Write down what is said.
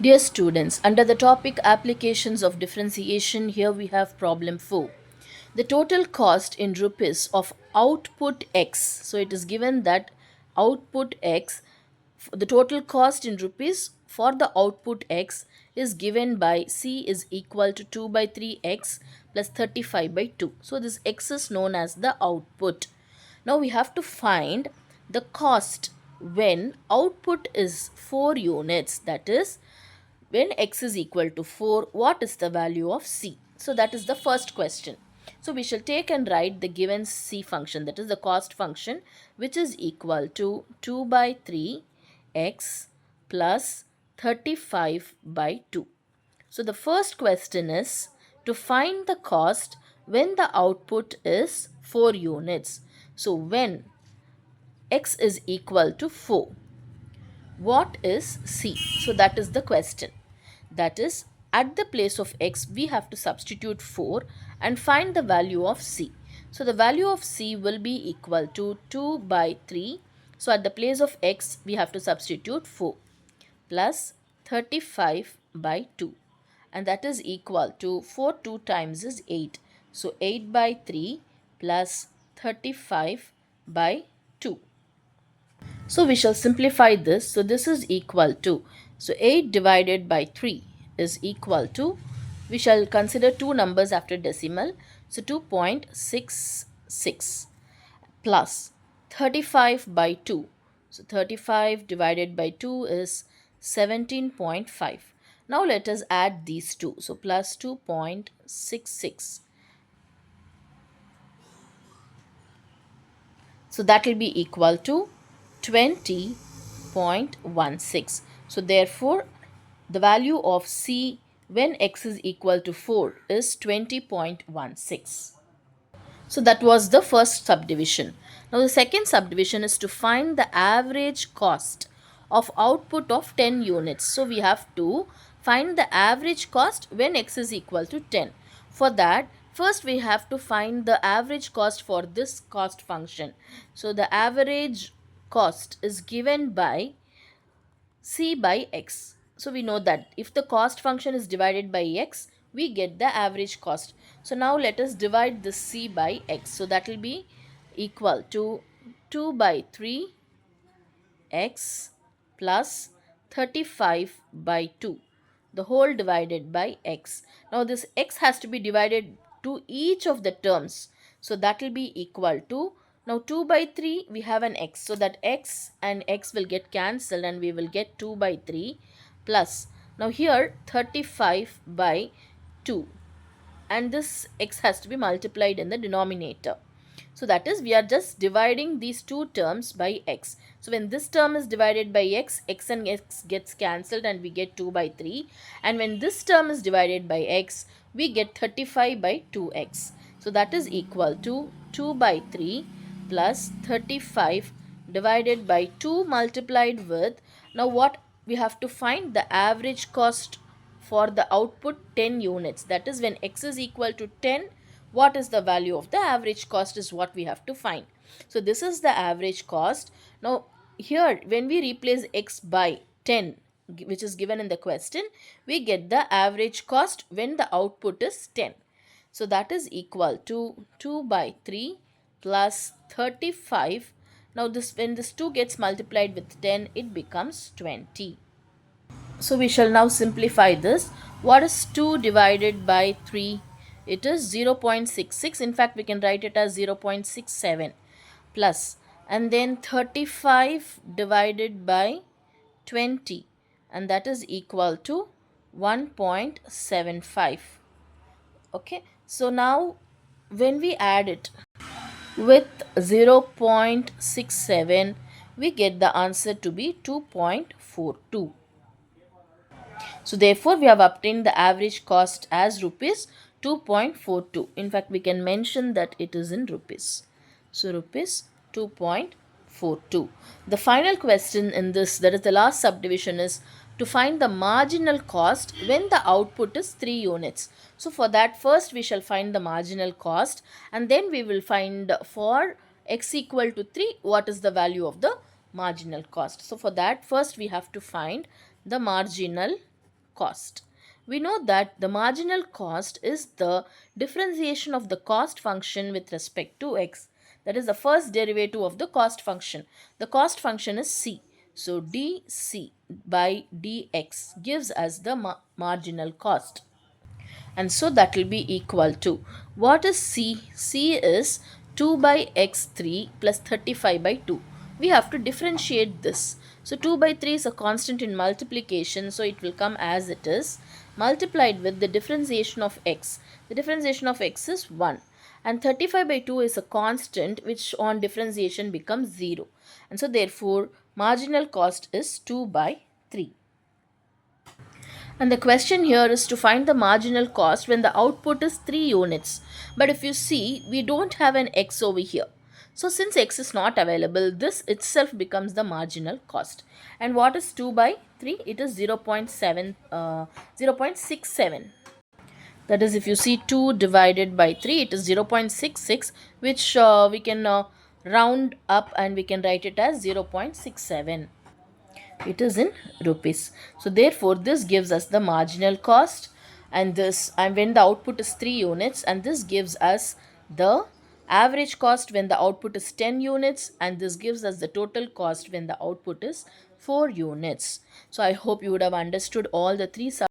Dear students, under the topic applications of differentiation, here we have problem 4. The total cost in rupees of output X. So it is given that output X, the total cost in rupees for the output X is given by C is equal to 2 by 3X plus 35 by 2. So this X is known as the output. Now we have to find the cost when output is 4 units, that is when x is equal to 4, what is the value of c? So that is the first question. So we shall take and write the given c function, that is the cost function, which is equal to 2 by 3 x plus 35 by 2. So the first question is to find the cost when the output is 4 units. So when x is equal to 4, what is c? So that is the question. That is, at the place of x, we have to substitute 4 and find the value of c. So the value of c will be equal to 2 by 3. So at the place of x, we have to substitute 4 plus 35 by 2. And that is equal to 4 2 times is 8. So 8 by 3 plus 35 by 2. So we shall simplify this. So this is equal to, so 8 divided by 3 is equal to, we shall consider two numbers after decimal. So 2.66 plus 35 by 2. So 35 divided by 2 is 17.5. Now let us add these two. So plus 2.66. So that will be equal to 20.16. So therefore, the value of C when x is equal to 4 is 20.16. So that was the first subdivision. Now the second subdivision is to find the average cost of output of 10 units. So we have to find the average cost when x is equal to 10. For that, first we have to find the average cost for this cost function. So the average cost is given by c by x. So we know that if the cost function is divided by x, we get the average cost. So now let us divide this c by x. So that will be equal to 2 by 3 x plus 35 by 2, the whole divided by x. Now this x has to be divided to each of the terms. So that will be equal to, now 2 by 3 we have an x. So that x and x will get cancelled and we will get 2 by 3 plus, now here 35 by 2, and this x has to be multiplied in the denominator. So that is, we are just dividing these two terms by x. So when this term is divided by x, x and x gets cancelled and we get 2 by 3. And when this term is divided by x, we get 35 by 2x. So that is equal to 2 by 3 plus 35 divided by 2 multiplied with, now what we have to find, the average cost for the output 10 units. That is, when x is equal to 10, what is the value of the average cost is what we have to find. So this is the average cost. Now here when we replace x by 10, which is given in the question, we get the average cost when the output is 10. So that is equal to 2 by 3 plus 35. Now this, when this 2 gets multiplied with 10, it becomes 20. So we shall now simplify this. What is 2 divided by 3? It is 0.66. In fact, we can write it as 0.67 plus, and then 35 divided by 20, and that is equal to 1.75. Okay, so now when we add it with 0.67, we get the answer to be 2.42. So therefore, we have obtained the average cost as rupees 2.42. In fact, we can mention that it is in rupees. So rupees 2.42. The final question in this, that is the last subdivision, is to find the marginal cost when the output is 3 units. So for that, first we shall find the marginal cost, and then we will find for x equal to 3 what is the value of the marginal cost. So for that, first we have to find the marginal cost. We know that the marginal cost is the differentiation of the cost function with respect to x. That is the first derivative of the cost function. The cost function is c. So dc by dx gives us the marginal cost. And so that will be equal to, what is c? C is 2 by x3 plus 35 by 2. We have to differentiate this. So 2 by 3 is a constant in multiplication, so it will come as it is, multiplied with the differentiation of x. The differentiation of x is 1, and 35 by 2 is a constant which on differentiation becomes 0, and so therefore marginal cost is 2 by 3. And the question here is to find the marginal cost when the output is 3 units. But if you see, we don't have an x over here. So since x is not available, this itself becomes the marginal cost. And what is 2 by 3? It is 0.67. That is, if you see 2 divided by 3, it is 0.66, which we can round up and we can write it as 0.67. It is in rupees. So therefore this gives us the marginal cost, and this, and when the output is 3 units, and this gives us the average cost when the output is 10 units, and this gives us the total cost when the output is 4 units. So I hope you would have understood all the three